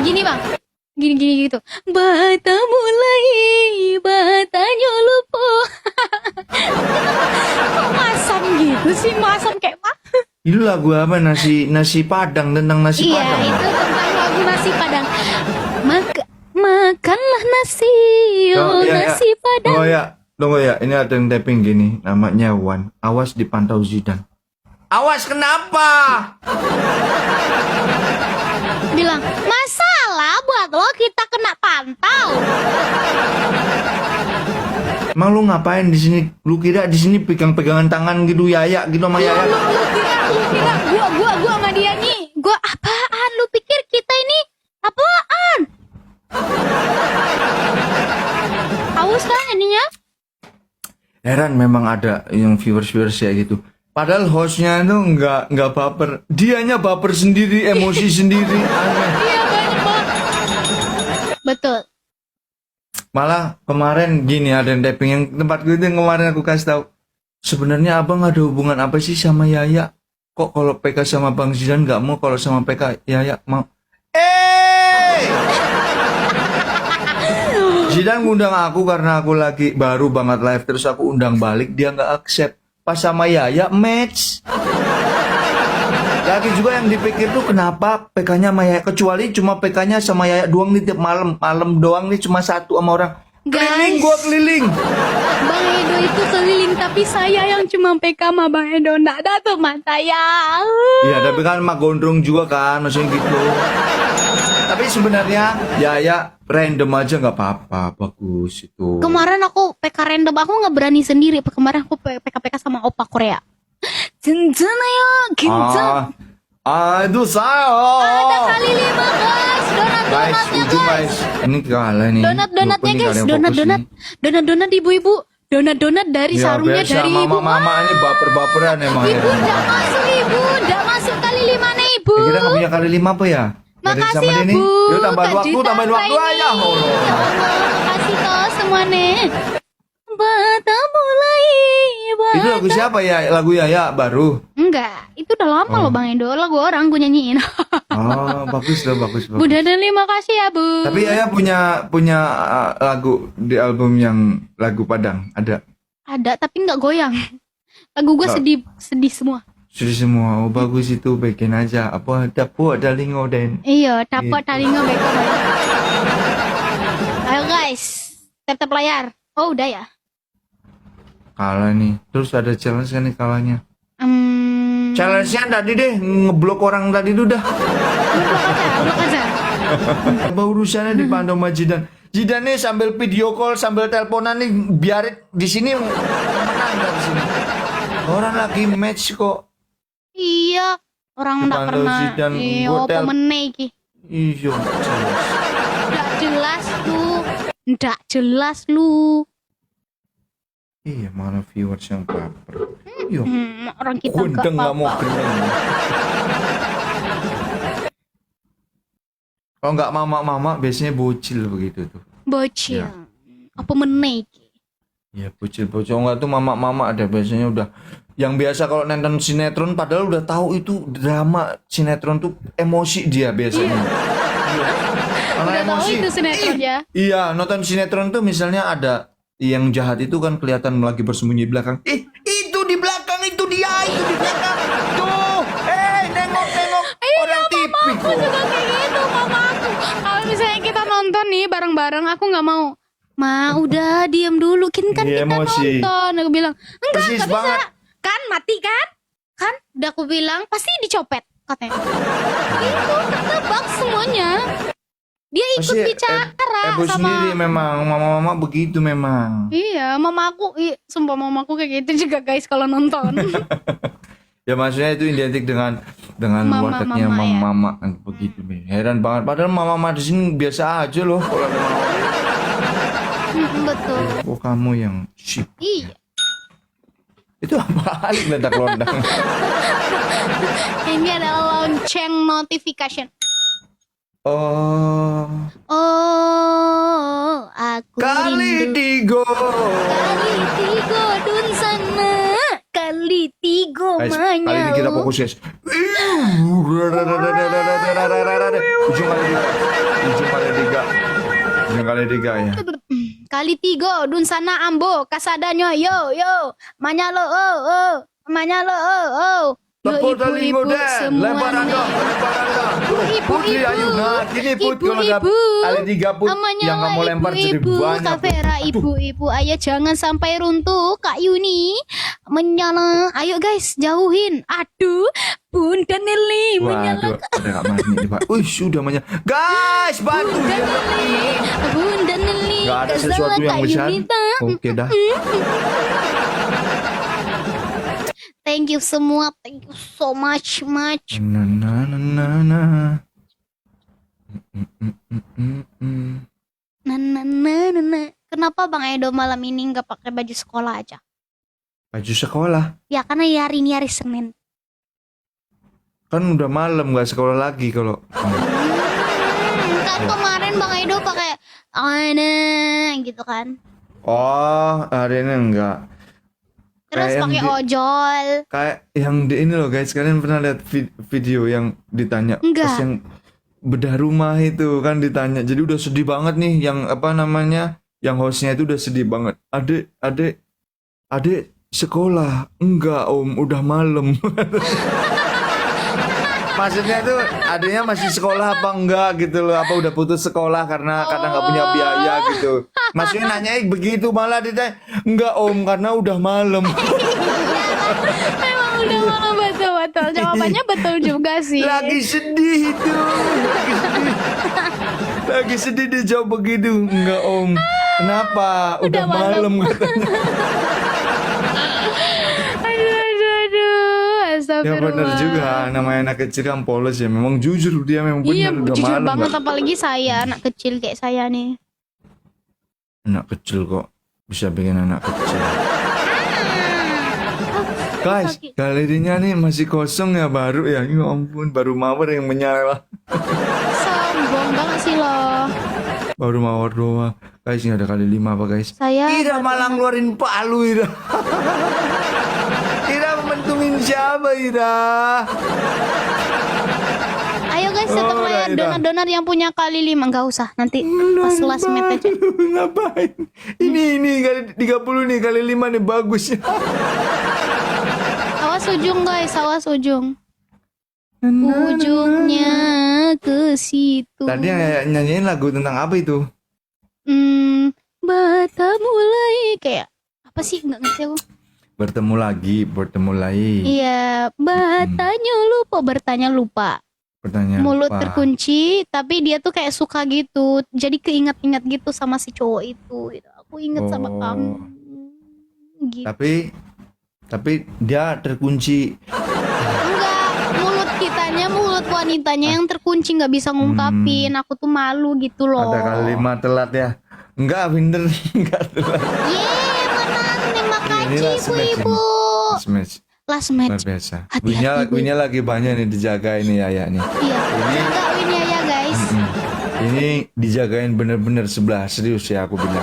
gini bang, gini gitu. Bata mulai, batanya lupa. Kok masam gitu sih, masam kayak apa? Itu lagu apa? Nasi Padang, tentang nasi Iya, Padang. itu tentang lagu nasi Padang. Makanlah nasi, oh nasi Padang. Tunggu ya, ini ada yang tapping gini, namanya Wan. Awas dipantau Zidane. Awas kenapa? Bilang, masalah buat lo kita kena pantau. Emang lu ngapain di sini? Lu kira di sini pegang-pegangan tangan gitu Yaya gitu sama Yaya? Lu kira gua sama dia nih. Gua apaan? Lu pikir kita ini apaan? Haus kan ininya? Heran memang ada yang viewers ya gitu. Padahal hostnya itu nggak baper, dianya baper sendiri, emosi sendiri. Aneh. Iya banyak banget. Betul. Malah kemarin gini ada yang tapping yang tempat gue itu yang kemarin aku kasih tahu. Sebenarnya abang ada hubungan apa sih sama Yaya? Kok kalau PK sama Bang Zidane nggak mau, kalau sama PK Yaya mau? Zidane ngundang aku karena aku lagi baru banget live, terus aku undang balik, dia nggak accept. Pas sama Yaya match. Lagi juga yang dipikir tuh kenapa PK-nya sama Yaya, kecuali cuma PK-nya sama Yaya doang nih tiap malam doang nih cuma satu sama orang. Keliling, Guys, gua keliling. Bang Edo itu keliling, tapi saya yang cuma PK sama Bang Edo. Nggak ada teman saya. Iya, tapi kan mak gondrong juga kan, maksudnya gitu. Tapi sebenarnya Yaya random aja nggak apa-apa, bagus itu. Kemarin aku PK random, aku nggak berani sendiri. Kemarin aku PK sama opa Korea. Cincana ya, Ah, aduh saya. Ada kali 5 guys, donat-donatnya guys. Ini kalah nih. Donat-donatnya Ini guys, kalian fokus nih. donat-donat ibu-ibu. Donat-donat dari Ya, sarungnya biasa dari ibu. mama-mama ini baper-baperan emang ya. Ibu nggak masuk, ibu nggak masuk kali 5 nih ibu. Kita nggak punya kali 5 apa ya? Dari Makasih sama ya Denny. bu. Yuk tambahin Kak waktu, Juta tambahin waktu ini. aja. Ya Allah, makasih toh semua nih. Bata mulai. Itu lagu siapa ya? Lagu Yaya baru. Enggak, itu udah lama loh Bang Endo. Lagu orang gue nyanyiin. Oh, bagus loh, bagus. Bu Dadali makasih ya bu. Tapi Yaya punya lagu di album yang lagu Padang ada. Ada tapi nggak goyang. Lagu gue sedih semua. Sudah semua, oh, bagus itu bikin aja. Apa dapur ada lingo dan. Iya, dapat taringa beko. Ayo guys, tetap layar. Oh udah ya. Kalah nih. Terus ada challenge kan nih kalahnya. Hmm, Challenge-nya tadi deh ngeblok orang tadi itu dah. blok aja. Apa urusannya dipantau sama Zidane? Zidane nih sambil video call sambil teleponan nih biarin di sini menang dari sini. Orang lagi match kok. Iya, orang nggak Dipantau pernah. Zidane, Iya, gua apa meneh iki? Iya, nggak jelas. Nggak jelas lu. Nggak jelas lu. Iya, mana viewers yang baper. Iya. Orang kita nggak Gundeng nggak mau apa-apa. geneng. Kalau nggak mama biasanya bocil begitu tuh. Bocil. Ya. Apa meneh iki? Ya bocil nggak tuh mama ada biasanya udah. Yang biasa kalau nonton sinetron padahal udah tahu itu drama sinetron tuh emosi dia biasanya. Iya. Karena Udah tahu itu sinetron ya. Iya, nonton sinetron tuh misalnya ada yang jahat itu kan kelihatan lagi bersembunyi di belakang. Itu di belakang, itu dia, itu di belakang. Tuh, nengok orang TV. Aku juga kayak gitu, mama aku. Kalau misalnya kita nonton nih bareng-bareng, aku nggak mau. Ma, udah diam dulu, kan Iya, kita emosi. nonton. Aku bilang, enggak, Persis nggak bisa. banget. Kan mati kan? Kan? Udah aku bilang pasti dicopet katanya. Itu ketebak semuanya. Dia ikut Pasti bicara Ebo sama. sendiri memang, mama begitu memang. Iya, mama aku, sumpah mama aku kayak gitu juga guys kalau nonton. Ya maksudnya itu identik dengan Mama, wataknya mama, ya. mama kan begitu. Heran banget. Padahal mama di sini biasa aja loh. Kalau ada mama. Betul. Kok kamu yang sip? Iya. Itu apa? Ledak-londang. Ini adalah lonceng notification. Oh, Oh, aku kali rindu. tigo. Kali tigo dun sana. Kali tigo Guys, kali ini kita manyau. fokus guys. Ujung kali tiga ya. Kali 3 dun sana ambo kasadanyo yo manyalo manyalo yo Tepuk talingo dan lempar anda. Putri ayo. Nah kini Put kalau dapat kali 3 Put yang kamu lempar jadi banyak. Kak Vera, ibu ayo jangan sampai runtuh Kak Yuni menyala. Ayo guys jauhin. Aduh Bunda Nelly menyala. Waduh, ada Kak Marni Pak. Sudah banyak. Guys, bantu ya. Bunda Nelly. Gak ada sesuatu yang besar. Oke dah. Thank you semua, thank you so much. Na na na na na. Nah. Kenapa Bang Edo malam ini nggak pakai baju sekolah aja? Baju sekolah. Ya karena hari ini hari Senin. Kan udah malam nggak sekolah lagi kalau. Kan kemarin Bang Edo pakai gitu kan. Oh, hari ini enggak. Terus pakai ojol. Kayak yang di ini loh guys, kalian pernah lihat video yang ditanya Enggak. pas yang bedah rumah itu kan ditanya. Jadi udah sedih banget nih yang apa namanya? Yang hostnya itu udah sedih banget. Adik sekolah. Enggak Om, udah malam. Maksudnya tuh adanya masih sekolah apa enggak gitu loh, apa udah putus sekolah karena nggak punya biaya gitu. Maksudnya nanya begitu malah ditanya enggak Om karena udah malam. Memang udah malam betul. Jawabannya betul juga sih. Lagi sedih itu. Lagi sedih dia jawab begitu. Enggak Om. Kenapa? Udah malam katanya. Ya benar juga, namanya anak kecil kan polos ya. Memang jujur dia memang Iya, benar udah jujur malam. banget Gak? apalagi saya anak kecil kayak saya nih. Anak kecil kok bisa bikin anak kecil. Guys, galerinya nih masih kosong ya baru ya. Ya ampun, baru mawar yang menyala. Sombong banget sih lo. Baru mawar doang. Guys, ini ada kali 5 apa guys? Saya Ira malah ngeluarin palu Ira. Ira mentungin siapa Ira? Ayo guys tetap ya donor-donor yang punya kali 5 nggak usah nanti pas last minute aja. Ngapain? Ini kali 30 nih kali 5 nih bagus ya. Awas ujung guys, awas ujung. Ujungnya ke situ. Tadi yang nyanyiin lagu tentang apa itu? Bata mulai kayak apa sih nggak ngerti aku. Bertemu lagi. Iya, bertanya lupa. Pertanyaan Mulut apa? terkunci, tapi dia tuh kayak suka gitu. Jadi keinget-inget gitu sama si cowok itu. Gitu. Aku inget sama kamu. Gitu. Tapi dia terkunci. Enggak, mulut wanitanya yang terkunci nggak bisa ngungkapin. Aku tuh malu gitu loh. Ada kali 5 telat ya. Enggak, bener enggak telat. Mana terima Ini last kasih match ibu. ini. Last Luar match. biasa. Hati-hati, Winnya lagi banyak nih dijaga ini ya nih. Iya. Enggak win ya guys. Ini dijagain bener-bener sebelah serius ya aku bilang.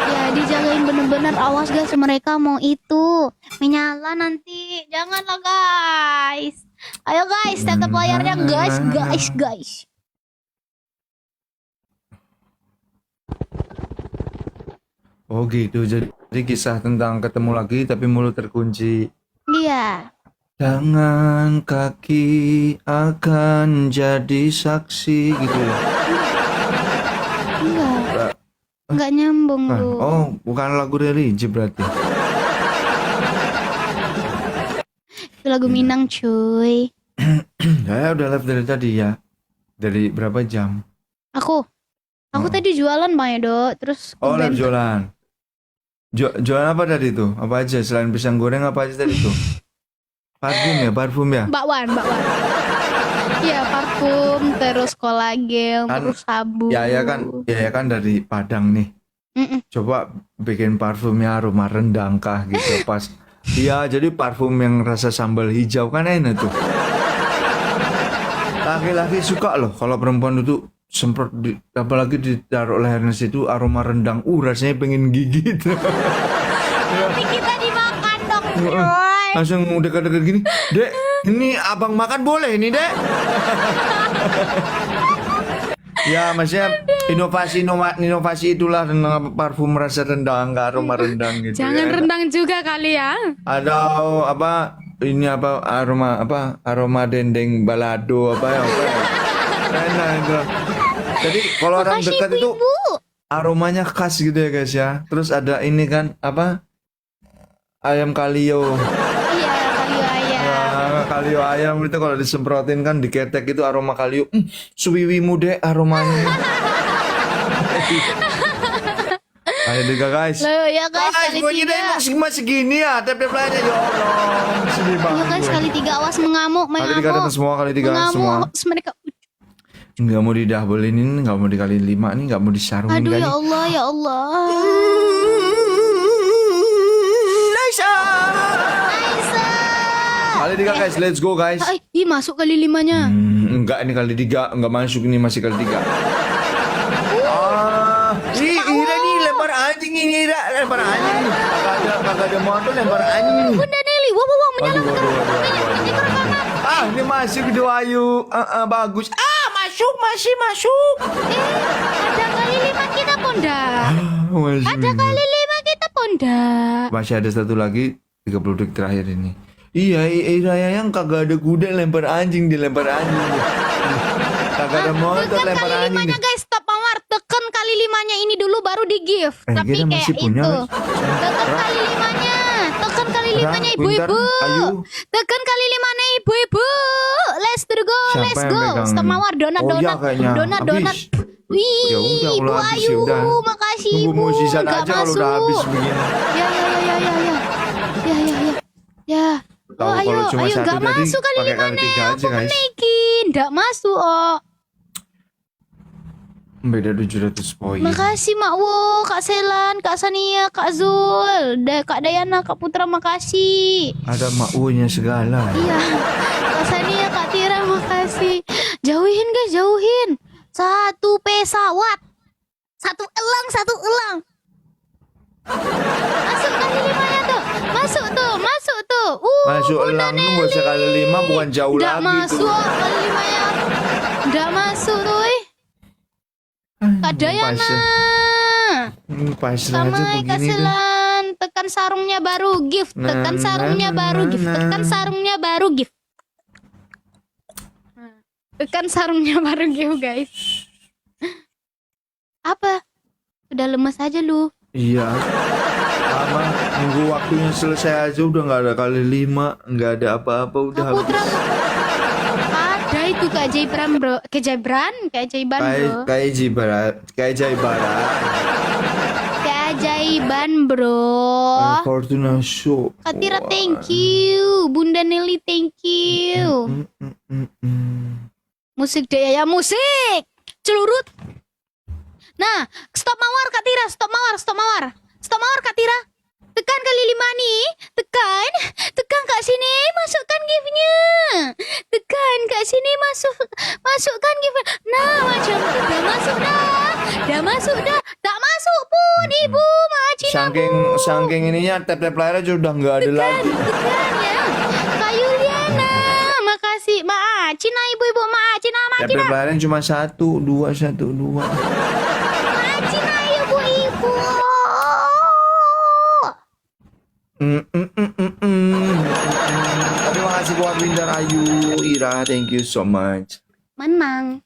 Ya dijagain bener-bener, awas guys mereka mau itu menyala nanti. Janganlah guys. Ayo guys tetap layarnya guys. Oh gitu, jadi kisah tentang ketemu lagi tapi mulut terkunci. Iya. Tangan kaki akan jadi saksi gitu ya. Enggak nyambung Bukan. lu. Oh, bukan lagu religi berarti. Itu lagu Minang cuy. Ya udah live dari tadi ya. Dari berapa jam? Aku tadi jualan Bang Edo, terus Oh, live band. jualan. Jualan apa tadi tuh? Apa aja selain pisang goreng apa aja tadi tuh? Parfum ya? Bakwan. Iya, parfum, terus kolagen, Kan- terus sabun. Ya kan dari Padang nih. Coba bikin parfumnya aroma rendang kah gitu pas. Iya, jadi parfum yang rasa sambal hijau kan enak tuh. Laki-laki suka loh kalau perempuan itu semprot apalagi ditaruh lehernya situ aroma rendang. Rasanya pengen gigit. Nanti kita dimakan dong, coy. Langsung dekat-dekat gini, Dek, ini abang makan boleh ini, Dek? Ya, maksudnya inovasi itulah dengan parfum rasa rendang, aroma rendang gitu. Jangan ya. rendang juga kali ya. Ada apa? Ini apa aroma dendeng balado apa ya? Enak itu. Jadi kalau orang Makasih dekat itu ibu. aromanya khas gitu ya guys ya. Terus ada ini kan apa? Ayam kalio. Iya, kalio ayam. Nah, kalio ayam itu kalau disemprotin kan diketek itu aroma kalio. Suwiwimu deh aromanya. Ayo juga guys. Loh, ya guys, Guys, kali gue kira tiga. emang segini ya, tap-tap lainnya ya Allah. Sedih Ya banget guys, gue. kali tiga awas mengamuk, Kali tiga datang semua, kali tiga semua. mengamuk. Terus mereka, Nggak mau didahbolin ini, nggak mau dikali 5 nih, nggak mau disarungin aduh kali. ya Allah, ya Allah. Naisa. Aisyah. Kali tiga guys, let's go guys. Ay, ih, masuk kali limanya. Enggak ini kali 3, enggak masuk ini masih kali 3. Ira nih lempar anjing ini, Ira lempar anjing. Kagak ada motor lempar anjing. Bunda Nelly, wow, wow, wow, menyalakan Ah, ini masuk di Ayu. Bagus. Ah, masih masuk. ada kali lima kita ponda. Masih. Ada kali lima kita ponda. Masih ada satu lagi 30 detik terakhir ini. Iya, Ira yang kagak ada kuda lempar anjing, dilempar anjing. Kagak ada motor Tekan lempar kali anjing. limanya guys, stop mawar. Tekan kali limanya ini dulu baru di give. Tapi kita kayak masih punya, itu. guys. Tekan kali limanya. Tekan kali limanya Bentar, ibu-ibu. ayo. Tekan kali limanya ibu-ibu. Let's go, Siapa let's yang go. megang Stop ini? mawar, donat, Oh, iya, donat, kayaknya. donat, Habis. donat. Wih, Ya udah, kalau Ibu habis Ayu, ya udah. makasih Tunggu Ibu. mau sisa Nggak aja kalau udah masuk. habis begini. Ya, ya, ya, ya, ya, ya. Ya, ya, ya. Ya. Tahu Oh, ayo, kalau cuma ayo, satu nggak tadi, masuk kali pakai kali limanya. 3 aja, Aku guys. menaikin, nggak masuk, oh. Beda 700 poin. Makasih Mak Wo, Kak Selan, Kak Sania, Kak Zul, Kak Dayana, Kak Putra, makasih. Ada makwu-nya segala. Iya, Kak Sania, Kak Tira, makasih. Jauhin guys, jauhin. Satu pesawat. Satu elang, satu elang. Masuk kali limanya tuh. Masuk tuh, masuk tuh. Masuk elang lu gak usah kali 5, bukan jauh Nggak lagi masuk tuh. kali limanya. Nggak masuk tuh. Kak Dayana. Pasrah aja Sama Kak begini tuh. Selan, tekan sarungnya baru gift, tekan sarungnya baru gift, tekan sarungnya baru gift. Tekan sarungnya baru gift, guys. Apa? Udah lemes aja lu. Iya. Sama nunggu waktunya selesai aja udah nggak ada kali 5, nggak ada apa-apa udah Kak habis. Putra. Ada itu keajaiban, bro. Keajaiban bro. Kayak jibarat, kayak jaibarat. Keajaiban, bro. Fortuna Show. Kak Tira, thank you. Bunda Nelly, thank you. Musik deh ya, musik. Celurut. Nah, stop mawar Kak Tira, stop mawar, stop mawar. Stop mawar Kak Tira. Tekan kali 5 nih. Tekan. Tekan Kak sini, masukkan gift-nya. Tekan Kak sini, masukkan gift. Nah, macam itu udah masuk dah. Udah masuk dah. Tak masuk pun Ibu Macina. Saking ininya tap-tap layar aja udah nggak ada lagi. Tekan ya. Kak Yuliana, makasih. Cina ibu-ibu, Cina, Tap-tap layarnya cuma 1, 2, 1, 2. Cina ibu-ibu. Terima kasih buat Winter Ayu, Ira, thank you so much. Menang.